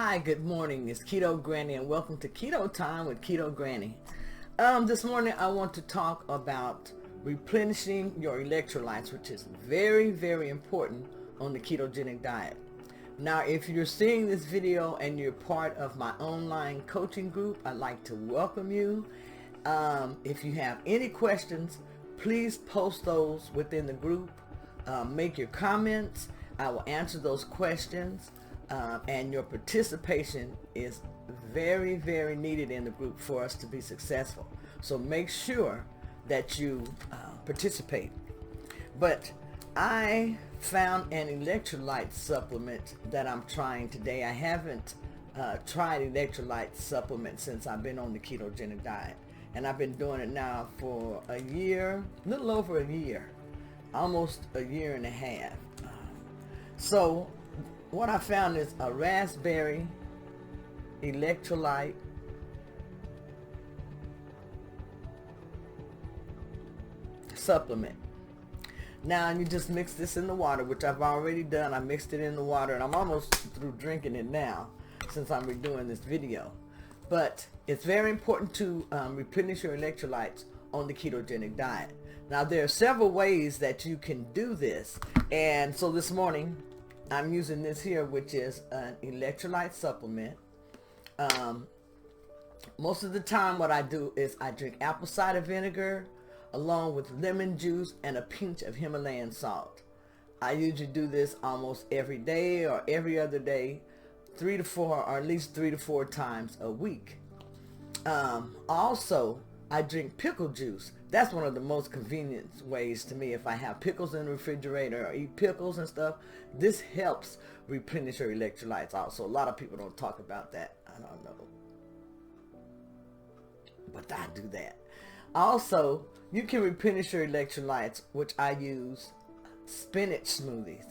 Hi, good morning. It's Keto Granny and welcome to Keto Time with Keto Granny. This morning I want to talk about replenishing your electrolytes, which is very, very important on the ketogenic diet. Now, if you're seeing this video and you're part of my online coaching group, I'd like to welcome you. If you have any questions, please post those within the group. Make your comments. I will answer those questions. And your participation is very, very needed in the group for us to be successful. So make sure that you participate. But I found an electrolyte supplement that I'm trying today. I haven't tried electrolyte supplement since I've been on the ketogenic diet. And I've been doing it now for a year, a little over a year, almost a year and a half. So what I found is a raspberry electrolyte supplement. Now you just mix this in the water, which I've already done. I mixed it in the water and I'm almost through drinking it now since I'm redoing this video. But it's very important to replenish your electrolytes on the ketogenic diet. Now there are several ways that you can do this, and so this morning I'm using this here, which is an electrolyte supplement. Most of the time what I do is I drink apple cider vinegar along with lemon juice and a pinch of Himalayan salt. I usually do this almost every day or every other day, 3 to 4 or at least 3 to 4 times a week. Also, I drink pickle juice. That's one of the most convenient ways to me. If I have pickles in the refrigerator or eat pickles and stuff, this helps replenish your electrolytes also. A lot of people don't talk about that. I don't know, but I do that. Also, you can replenish your electrolytes, which I use spinach smoothies.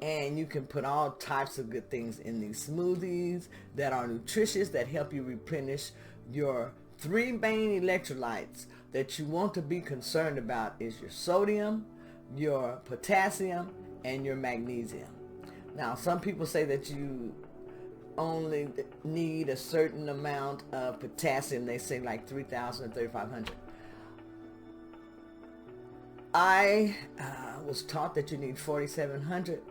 And you can put all types of good things in these smoothies that are nutritious, that help you replenish your 3 main electrolytes that you want to be concerned about is your sodium, your potassium, and your magnesium. Now, some people say that you only need a certain amount of potassium. They say like 3,000 or 3,500. I was taught that you need 4,700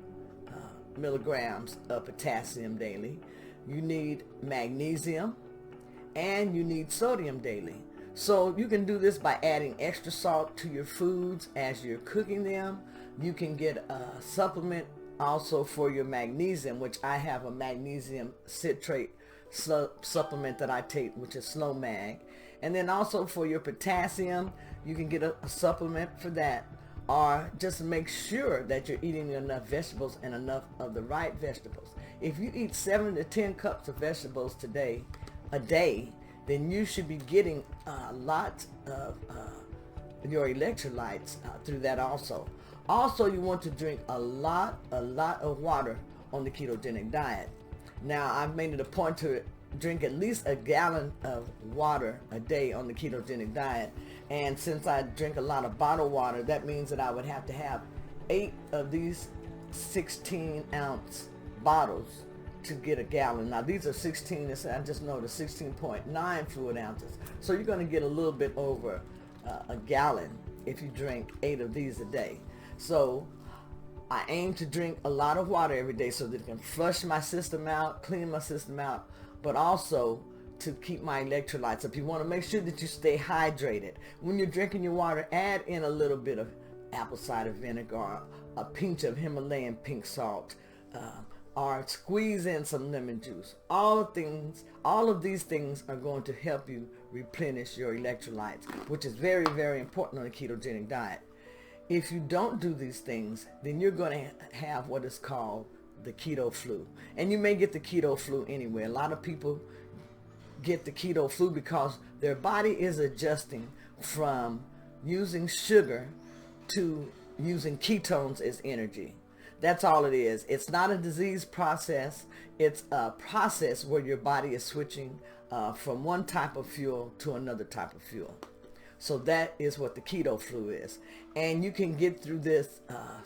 milligrams of potassium daily. You need magnesium and you need sodium daily. So you can do this by adding extra salt to your foods as you're cooking them. You can get a supplement also for your magnesium, which I have a magnesium citrate supplement that I take, which is Slow Mag. And then also for your potassium, you can get a supplement for that. Or just make sure that you're eating enough vegetables and enough of the right vegetables. If you eat 7 to 10 cups of vegetables a day, then you should be getting a lot of your electrolytes through that also. Also, you want to drink a lot of water on the ketogenic diet. Now, I've made it a point to drink at least a gallon of water a day on the ketogenic diet. And since I drink a lot of bottled water, that means that I would have to have 8 of these 16-ounce bottles to get a gallon. Now these are 16, I just know the 16.9 fluid ounces. So you're going to get a little bit over a gallon if you drink 8 of these a day. So I aim to drink a lot of water every day so that it can flush my system out, clean my system out, but also to keep my electrolytes up. You want to make sure that you stay hydrated. When you're drinking your water, add in a little bit of apple cider vinegar, or a pinch of Himalayan pink salt, or squeeze in some lemon juice. All of these things are going to help you replenish your electrolytes, which is very, very important on a ketogenic diet. If you don't do these things, then you're going to have what is called the keto flu. And you may get the keto flu anyway. A lot of people get the keto flu because their body is adjusting from using sugar to using ketones as energy. That's all it is. It's not a disease process. It's a process where your body is switching from one type of fuel to another type of fuel. So that is what the keto flu is. And you can get through this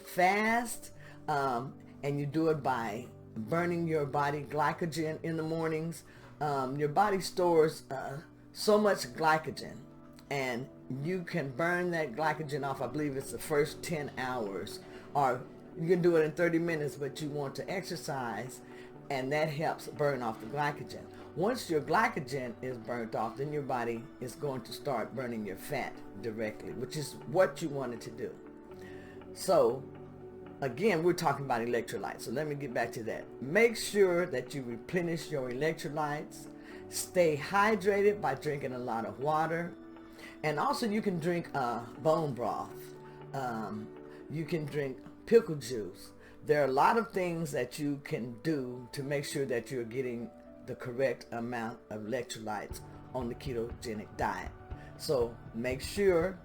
fast, and you do it by burning your body glycogen in the mornings. Your body stores so much glycogen, and you can burn that glycogen off. I believe it's the first 10 hours, or you can do it in 30 minutes, but you want to exercise, and that helps burn off the glycogen. Once your glycogen is burnt off, then your body is going to start burning your fat directly, which is what you wanted to do. So again, we're talking about electrolytes. So let me get back to that. Make sure that you replenish your electrolytes. Stay hydrated by drinking a lot of water. And also you can drink bone broth. You can drink pickle juice. There are a lot of things that you can do to make sure that you're getting the correct amount of electrolytes on the ketogenic diet. So make sure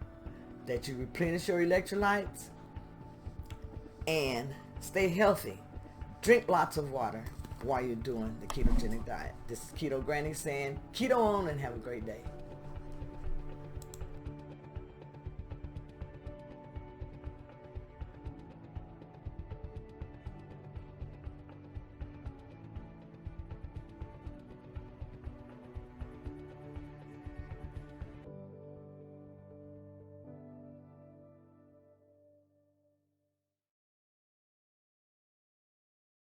that you replenish your electrolytes and stay healthy. Drink lots of water while you're doing the ketogenic diet. This is Keto Granny saying keto on and have a great day.